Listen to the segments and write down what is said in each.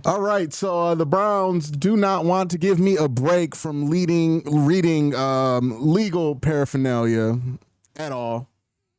All right, so the Browns do not want to give me a break from reading legal paraphernalia at all.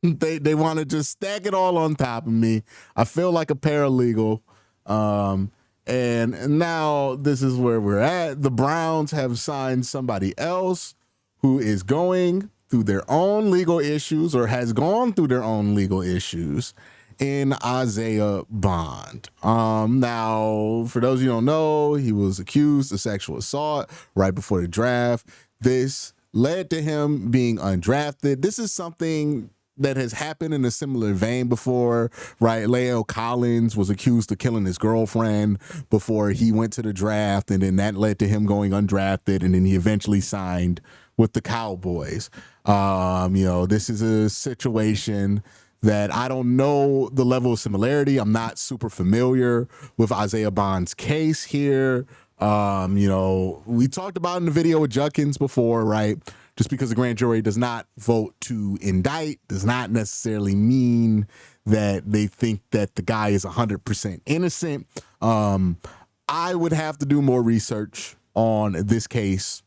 They want to just stack it all on top of me. I feel like a paralegal. Um, and now this is where we're at. The Browns have signed somebody else who is going through their own legal issues or has gone through their own legal issues in Isaiah Bond. Now, for those of you who don't know, he was accused of sexual assault right before the draft. This led to him being undrafted. This is something that has happened in a similar vein before, right? Leo Collins was accused of killing his girlfriend before he went to the draft, and then that led to him going undrafted, and then he eventually signed with the Cowboys. This is a situation that I don't know the level of similarity. I'm not super familiar with Isaiah Bond's case here. We talked about in the video with Judkins before, right? Just because the grand jury does not vote to indict does not necessarily mean that they think that the guy is 100% innocent. I would have to do more research on this case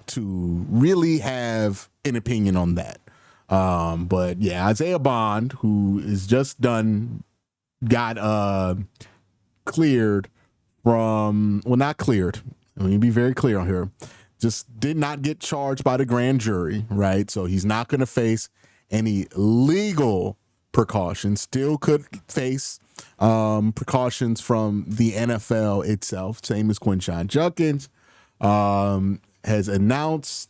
to really have an opinion on that. But yeah, Isaiah Bond, who is just got cleared from, well, not cleared. Let me be very clear on here. Just did not get charged by the grand jury, right? So he's not going to face any legal precautions. Still could face precautions from the NFL itself. Same as Quincy Judkins has announced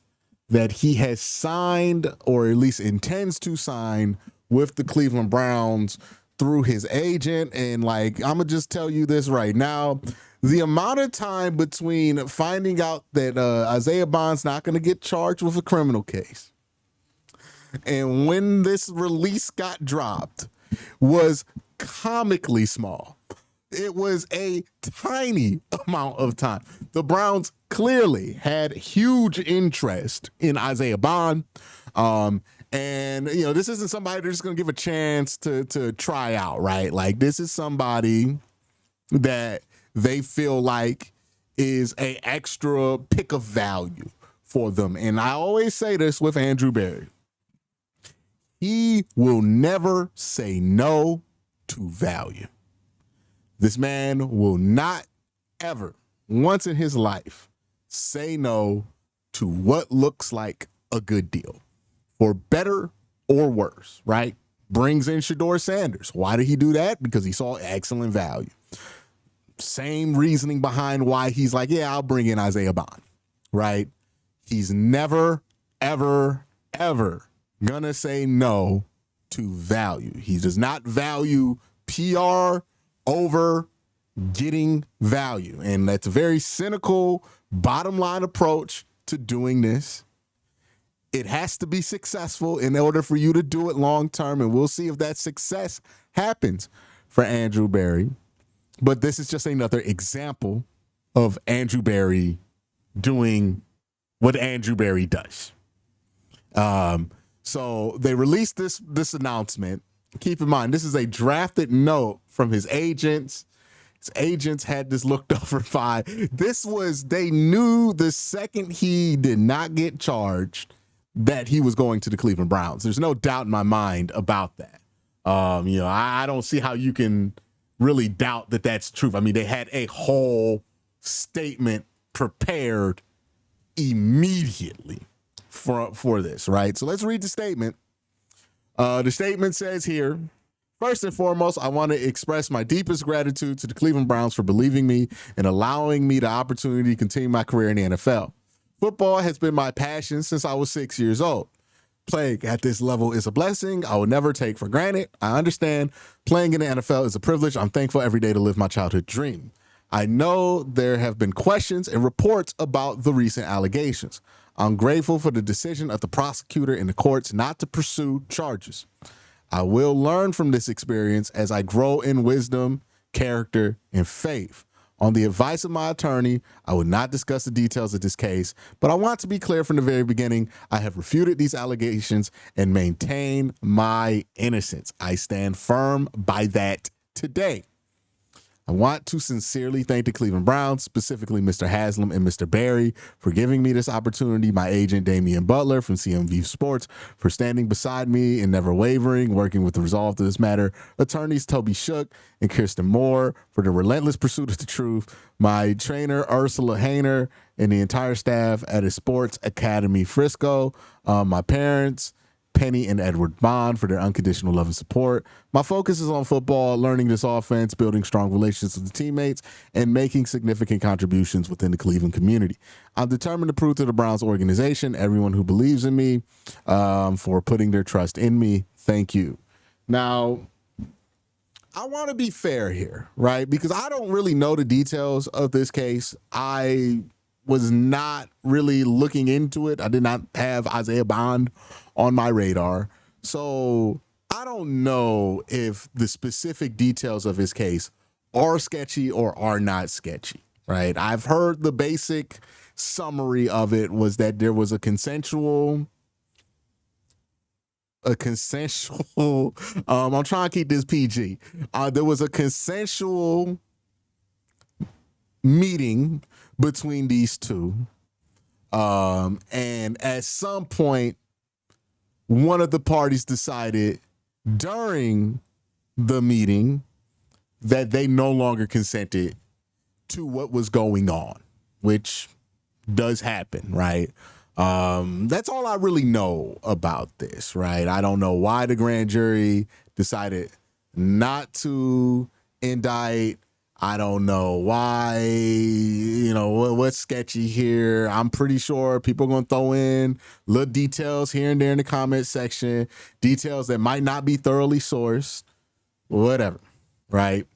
that he has signed, or at least intends to sign, with the Cleveland Browns through his agent. And I'm gonna just tell you this right now. The amount of time between finding out that Isaiah Bond's not going to get charged with a criminal case and when this release got dropped was comically small. It was a tiny amount of time. The Browns clearly had huge interest in Isaiah Bond. This isn't somebody they're just going to give a chance to try out, right? This is somebody that they feel like is a extra pick of value for them. And I always say this with Andrew Berry. He will never say no to value. This man will not ever, once in his life, say no to what looks like a good deal, for better or worse, right? Brings in Shador Sanders. Why did he do that? Because he saw excellent value. Same reasoning behind why he's like, yeah, I'll bring in Isaiah Bond, right? He's never, ever, ever gonna say no to value. He does not value PR over getting value. And that's a very cynical bottom line approach to doing this. It has to be successful in order for you to do it long term. And we'll see if that success happens for Andrew Berry. But this is just another example of Andrew Berry doing what Andrew Berry does. So they released this announcement. Keep in mind, this is a drafted note from his agents. His agents had this looked over by. They knew the second he did not get charged that he was going to the Cleveland Browns. There's no doubt in my mind about that. I don't see how you can really doubt that that's true. I mean, they had a whole statement prepared immediately for this, right? So let's read the statement. The statement says here, first and foremost, I want to express my deepest gratitude to the Cleveland Browns for believing me and allowing me the opportunity to continue my career in the NFL. Football has been my passion since I was 6 years old. Playing at this level is a blessing I will never take for granted. I understand playing in the NFL is a privilege. I'm thankful every day to live my childhood dream. I know there have been questions and reports about the recent allegations. I'm grateful for the decision of the prosecutor and the courts not to pursue charges. I will learn from this experience as I grow in wisdom, character, and faith. On the advice of my attorney, I will not discuss the details of this case, but I want to be clear from the very beginning. I have refuted these allegations and maintain my innocence. I stand firm by that today. I want to sincerely thank the Cleveland Browns, specifically Mr. Haslam and Mr. Barry, for giving me this opportunity, my agent Damian Butler from CMV Sports for standing beside me and never wavering, working with the resolve to this matter, attorneys Toby Shook and Kirsten Moore for the relentless pursuit of the truth, my trainer Ursula Hayner, and the entire staff at a Sports Academy Frisco, my parents, Penny and Edward Bond, for their unconditional love and support. My focus is on football, learning this offense, building strong relationships with the teammates, and making significant contributions within the Cleveland community. I'm determined to prove to the Browns organization, everyone who believes in me, for putting their trust in me. Thank you. Now, I want to be fair here, right? Because I don't really know the details of this case. I was not really looking into it. I did not have Isaiah Bond on my radar. So I don't know if the specific details of his case are sketchy or are not sketchy, right? I've heard the basic summary of it was that there was a consensual, I'm trying to keep this PG. There was a consensual meeting between these two. And at some point, one of the parties decided during the meeting that they no longer consented to what was going on, which does happen, right? That's all I really know about this, right? I don't know why the grand jury decided not to indict. I don't know why, what's sketchy here. I'm pretty sure people are going to throw in little details here and there in the comment section, details that might not be thoroughly sourced, whatever, right?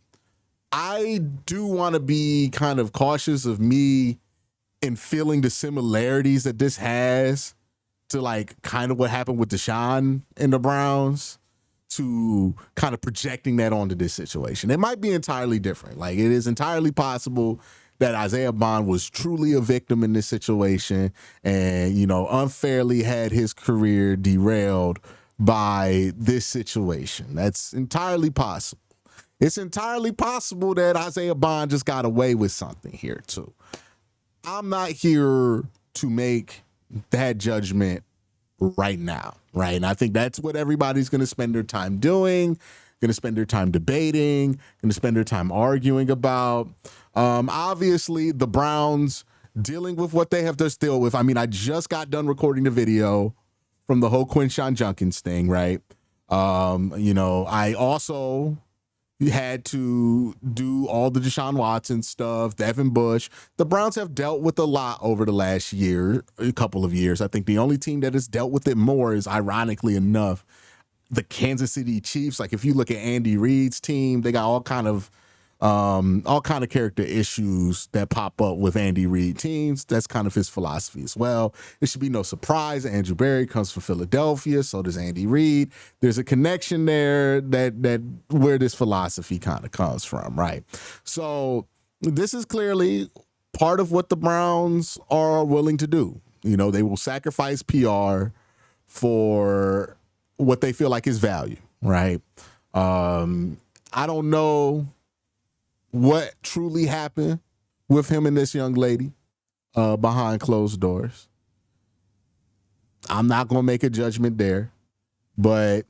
I do want to be kind of cautious of me and feeling the similarities that this has to like kind of what happened with Deshaun and the Browns, to kind of projecting that onto this situation. It might be entirely different. Like, it is entirely possible that Isaiah Bond was truly a victim in this situation and, unfairly had his career derailed by this situation. That's entirely possible. It's entirely possible that Isaiah Bond just got away with something here too. I'm not here to make that judgment right now, right? And I think that's what everybody's going to spend their time doing, going to spend their time debating, going to spend their time arguing about. Obviously, the Browns dealing with what they have to deal with. I mean, I just got done recording the video from the whole Quincy Junkins thing, right? I also had to do all the Deshaun Watson stuff, Devin Bush. The Browns have dealt with a lot over the last year, a couple of years. I think the only team that has dealt with it more is, ironically enough, the Kansas City Chiefs. Like, if you look at Andy Reid's team, they got all kind of character issues that pop up with Andy Reid teams. That's kind of his philosophy as well. It should be no surprise that Andrew Berry comes from Philadelphia, so does Andy Reid. There's a connection there that where this philosophy kind of comes from, right? So this is clearly part of what the Browns are willing to do. They will sacrifice PR for what they feel like is value, right? I don't know what truly happened with him and this young lady behind closed doors. I'm not going to make a judgment there, but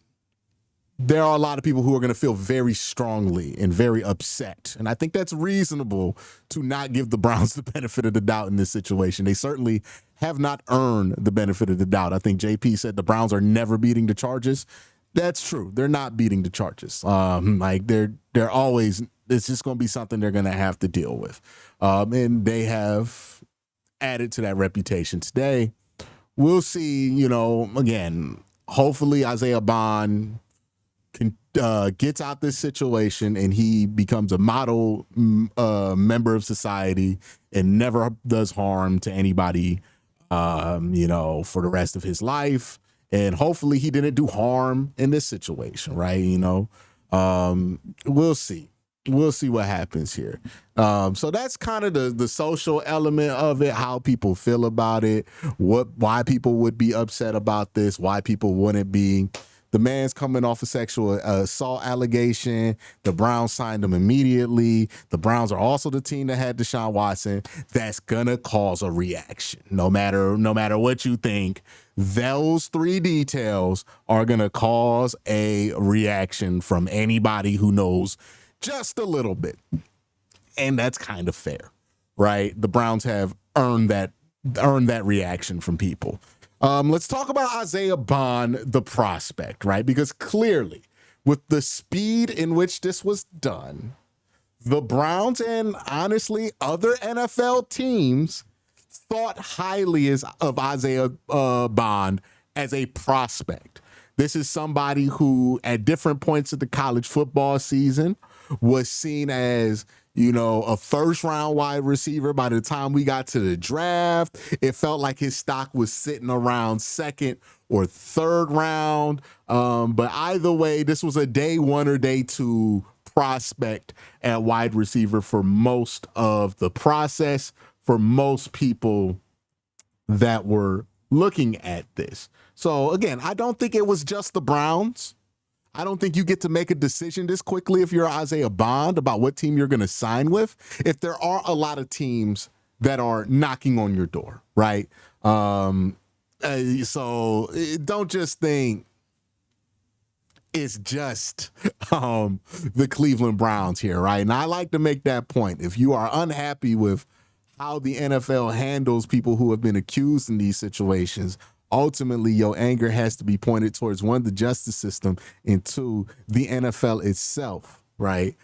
there are a lot of people who are going to feel very strongly and very upset. And I think that's reasonable to not give the Browns the benefit of the doubt in this situation. They certainly have not earned the benefit of the doubt. I think JP said the Browns are never beating the charges. That's true. They're not beating the charges. They're always, it's just going to be something they're going to have to deal with. And they have added to that reputation today. We'll see, again, hopefully Isaiah Bond gets out this situation and he becomes a model member of society and never does harm to anybody, for the rest of his life. And hopefully he didn't do harm in this situation, right? We'll see. We'll see what happens here. So that's kind of the social element of it, how people feel about it, why people would be upset about this, why people wouldn't be. The man's coming off a sexual assault allegation. The Browns signed him immediately. The Browns are also the team that had Deshaun Watson. That's gonna cause a reaction. No matter what you think, those three details are gonna cause a reaction from anybody who knows just a little bit. And that's kind of fair, right? The Browns have earned that reaction from people. Let's talk about Isaiah Bond, the prospect, right? Because clearly, with the speed in which this was done, the Browns and honestly other NFL teams thought highly of Isaiah Bond as a prospect. This is somebody who, at different points of the college football season, was seen as, a first-round wide receiver. By the time we got to the draft, it felt like his stock was sitting around second or third round. But either way, this was a day one or day two prospect at wide receiver for most of the process, for most people that were looking at this. So, again, I don't think it was just the Browns. I don't think you get to make a decision this quickly if you're Isaiah Bond about what team you're going to sign with, if there are a lot of teams that are knocking on your door, right? So don't just think it's just the Cleveland Browns here, right? And I like to make that point. If you are unhappy with how the NFL handles people who have been accused in these situations, ultimately, your anger has to be pointed towards, one, the justice system, and two, the NFL itself, right?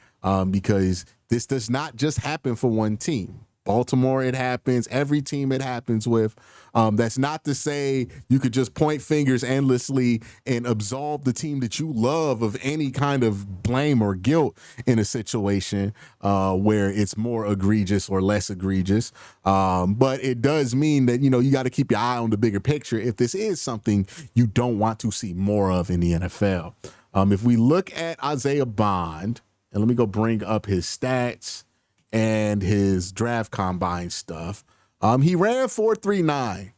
Because this does not just happen for one team. Baltimore, it happens. Every team it happens with. That's not to say you could just point fingers endlessly and absolve the team that you love of any kind of blame or guilt in a situation where it's more egregious or less egregious. But it does mean that, you got to keep your eye on the bigger picture if this is something you don't want to see more of in the NFL. If we look at Isaiah Bond, and let me go bring up his stats and his draft combine stuff. He ran 4.39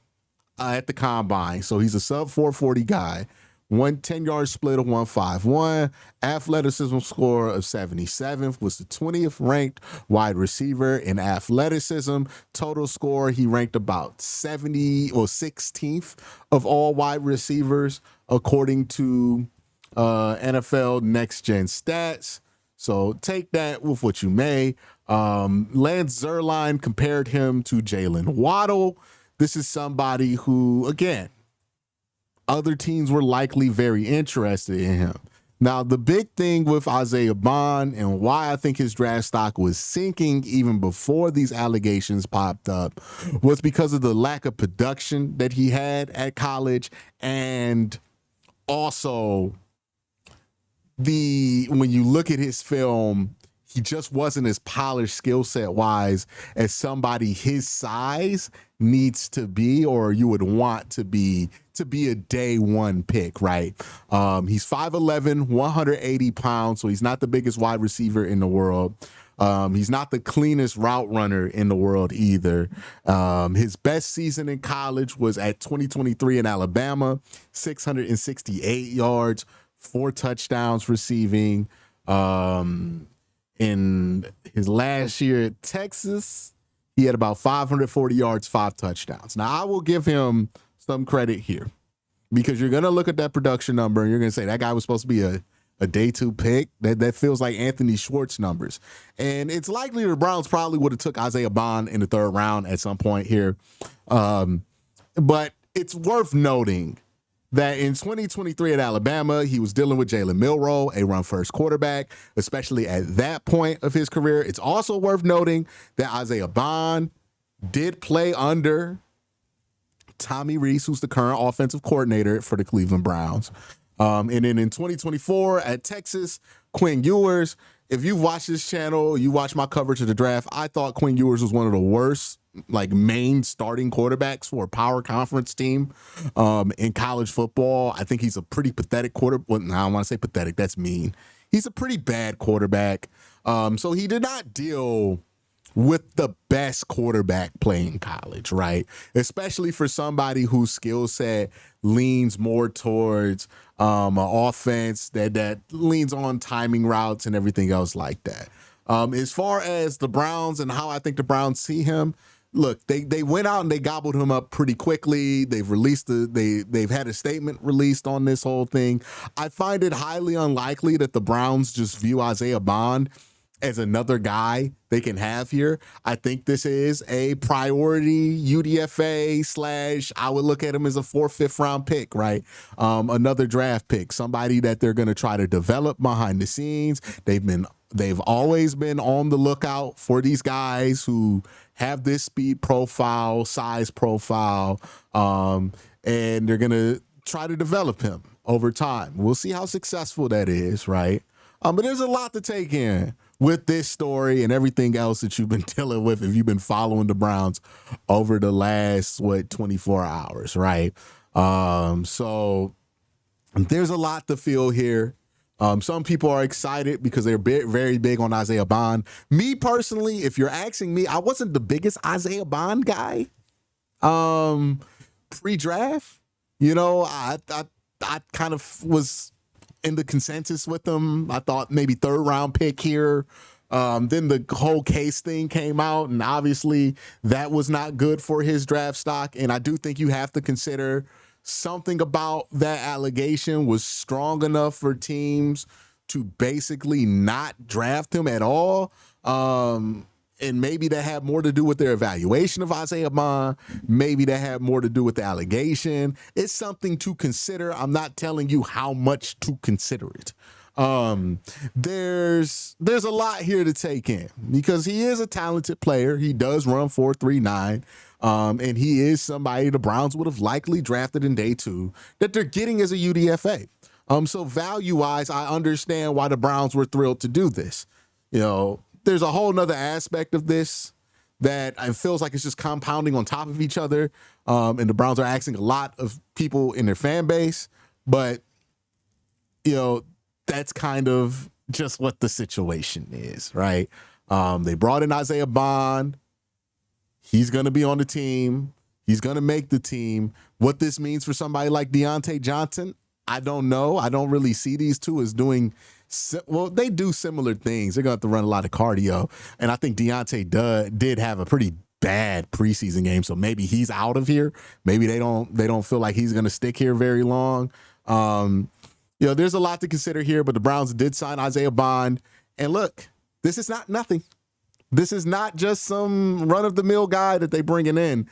at the combine, so he's a sub 4.40 guy. 10-yard split of 1.51, athleticism score of 77th, was the 20th ranked wide receiver in athleticism. Total score, he ranked about 70 or 16th of all wide receivers according to NFL Next Gen Stats. So take that with what you may. Lance Zierlein compared him to Jalen Waddle. This is somebody who, again, other teams were likely very interested in him. Now, the big thing with Isaiah Bond and why I think his draft stock was sinking even before these allegations popped up was because of the lack of production that he had at college, and also when you look at his film, he just wasn't as polished skill set wise as somebody his size needs to be, or you would want to be a day one pick, right? He's 5'11", 180 pounds, so he's not the biggest wide receiver in the world. He's not the cleanest route runner in the world either. His best season in college was at 2023 in Alabama, 668 yards, 4 touchdowns receiving. In his last year at Texas, he had about 540 yards, 5 touchdowns. Now, I will give him some credit here because you're going to look at that production number and you're going to say that guy was supposed to be a day 2 pick. That feels like Anthony Schwartz numbers. And it's likely the Browns probably would have took Isaiah Bond in the 3rd round at some point here. But it's worth noting that in 2023 at Alabama, he was dealing with Jalen Milroe, a run-first quarterback, especially at that point of his career. It's also worth noting that Isaiah Bond did play under Tommy Rees, who's the current offensive coordinator for the Cleveland Browns. And then in 2024 at Texas, Quinn Ewers. If you've watched this channel, you watch my coverage of the draft, I thought Quinn Ewers was one of the worst main starting quarterbacks for a power conference team in college football. I think he's a pretty pathetic quarterback. Well, I don't want to say pathetic. That's mean. He's a pretty bad quarterback. So he did not deal with the best quarterback playing college, right? Especially for somebody whose skill set leans more towards an offense that leans on timing routes and everything else like that. As far as the Browns and how I think the Browns see him, look, they went out and they gobbled him up pretty quickly. They've released they've had a statement released on this whole thing. I find it highly unlikely that the Browns just view Isaiah Bond as another guy they can have here. I think this is a priority UDFA / I would look at him as a 4th, 5th round pick, right? Another draft pick, somebody that they're going to try to develop behind the scenes. They've always been on the lookout for these guys who have this speed profile, size profile, and they're going to try to develop him over time. We'll see how successful that is, right? But there's a lot to take in with this story and everything else that you've been dealing with if you've been following the Browns over the last, 24 hours, right? So there's a lot to feel here. Some people are excited because they're very big on Isaiah Bond. Me personally, if you're asking me, I wasn't the biggest Isaiah Bond guy pre-draft. I kind of was in the consensus with him. I thought maybe 3rd round pick here. Then the whole case thing came out, and obviously that was not good for his draft stock. And I do think you have to consider something about that allegation was strong enough for teams to basically not draft him at all. And maybe that had more to do with their evaluation of Isaiah Bond. Maybe that had more to do with the allegation. It's something to consider. I'm not telling you how much to consider it. There's a lot here to take in because he is a talented player. He does run 4.39. And he is somebody the Browns would have likely drafted in day 2 that they're getting as a UDFA. So value-wise, I understand why the Browns were thrilled to do this. There's a whole nother aspect of this that it feels like it's just compounding on top of each other. And the Browns are asking a lot of people in their fan base, but that's kind of just what the situation is, right? They brought in Isaiah Bond. He's going to be on the team. He's going to make the team. What this means for somebody like Deontay Johnson, I don't know. I don't really see these two as doing they do similar things. They're going to have to run a lot of cardio. And I think Deontay did have a pretty bad preseason game, so maybe he's out of here. Maybe they don't feel like he's going to stick here very long. There's a lot to consider here, but the Browns did sign Isaiah Bond. And look, this is not nothing. This is not just some run-of-the-mill guy that they're bringing in.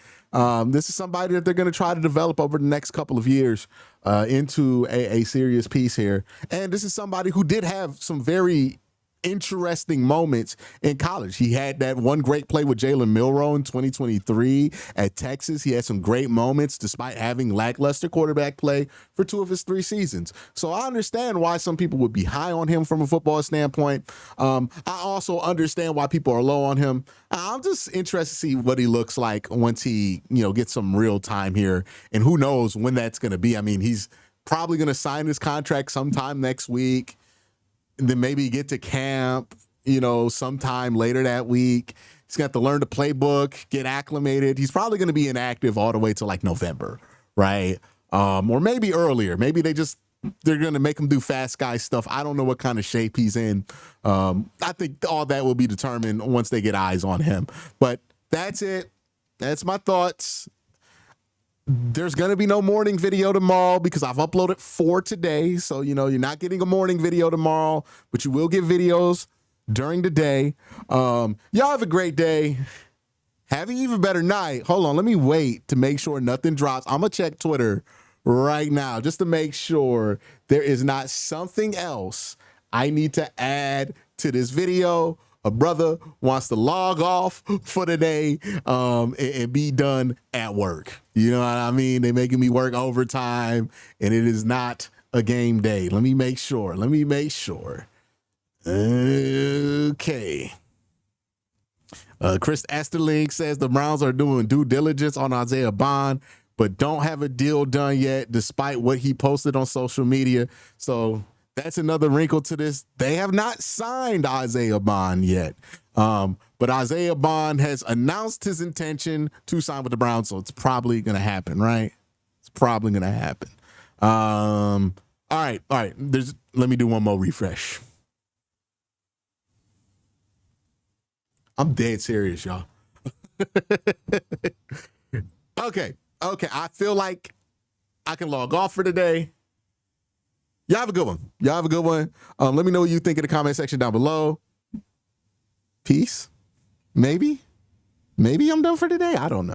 This is somebody that they're going to try to develop over the next couple of years into a serious piece here. And this is somebody who did have some very interesting moments in college. He had that one great play with Jalen Milroe in 2023 at Texas. He had some great moments despite having lackluster quarterback play for 2 of his 3 seasons. So I understand why some people would be high on him from a football standpoint. I also understand why people are low on him. I'm just interested to see what he looks like once he, gets some real time here. And who knows when that's going to be. I mean, he's probably going to sign his contract sometime next week. And then maybe get to camp, sometime later that week. He's got to learn the playbook, get acclimated. He's probably going to be inactive all the way to like November, right? Or maybe earlier. Maybe they're going to make him do fast guy stuff. I don't know what kind of shape he's in. I think all that will be determined once they get eyes on him. But that's it. That's my thoughts. There's going to be no morning video tomorrow because I've uploaded 4 today. So, you're not getting a morning video tomorrow, but you will get videos during the day. Y'all have a great day. Have an even better night. Hold on. Let me wait to make sure nothing drops. I'm going to check Twitter right now just to make sure there is not something else I need to add to this video. A brother wants to log off for the day and be done at work. You know what I mean? They're making me work overtime, and it is not a game day. Let me make sure. Okay. Chris Esterling says the Browns are doing due diligence on Isaiah Bond, but don't have a deal done yet, despite what he posted on social media. So That's another wrinkle to this. They have not signed Isaiah Bond yet. But Isaiah Bond has announced his intention to sign with the Browns, so it's probably going to happen, right? It's probably going to happen. All right. Let me do one more refresh. I'm dead serious, y'all. Okay. I feel like I can log off for today. Y'all have a good one. Let me know what you think in the comment section down below. Peace. Maybe I'm done for today. I don't know.